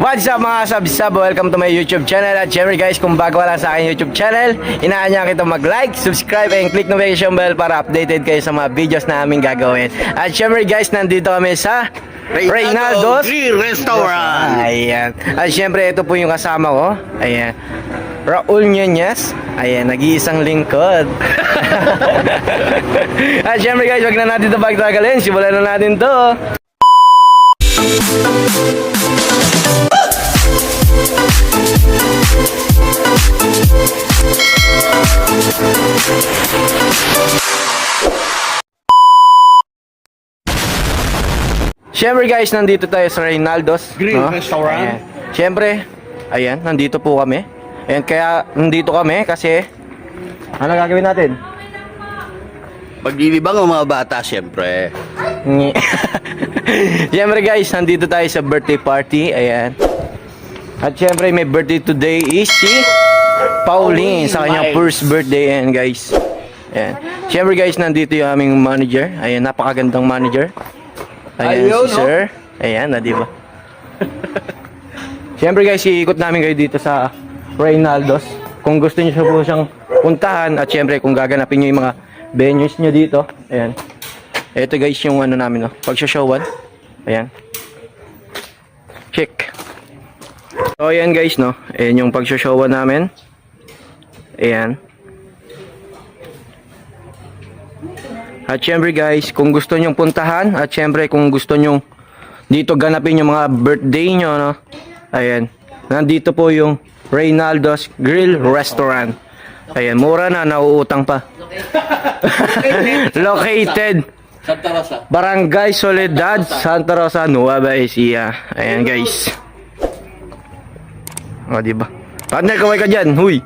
What's up mga sub-sub? Welcome to my YouTube channel. At syempre guys, kung bago ka lang sa aking YouTube channel, inaanya kita mag-like, subscribe, and click notification bell para updated kayo sa mga videos na aming gagawin. At syempre guys, nandito kami sa Reynaldo's Grill Restaurant. Ayan. At syempre, ito po yung kasama ko. Ayan. Raul Nunez. Ayan, nag-iisang lingkod. At syempre guys, wag na natin ito pagtagalin. Simulan na natin to. Siyempre guys, nandito tayo sa Reynaldo's Grill Restaurant. Ayan. Siyempre, ayan, nandito po kami. Ayan, kaya nandito kami kasi ano gagawin natin? Paglilibang ang mga bata, syempre. Siyempre guys, nandito tayo sa birthday party. Ayan. At siyempre, may birthday today is si Pauline sa kanyang first birthday. Ayan guys. Ayan. Siyempre guys, nandito yung aming manager. Ayan, napakagandang manager. Ayan, Ayaw, si Sir. Ayan, na diba? Siyempre guys, iikot namin kayo dito sa Reynaldo's. Kung gusto niyo po siyang puntahan at siyempre kung gaganapin niyo yung mga venues niyo dito. Ayan. Ito guys yung ano namin, no? Pagsha-showan. Ayan. Check. So ayan guys, no? Ayan yung pagsha-showan namin. Ayan. At syempre guys, kung gusto nyong puntahan at syempre kung gusto nyong dito ganapin yung mga birthday nyo, no? Ayan. Nandito po yung Reynaldo's Grill Restaurant. Ayan, mura na, nauutang pa. Located Santa Rosa. Barangay Soledad, Santa Rosa, Nueva Ecija. Ayan guys. O, diba? Partner, kaway ka dyan. Huy.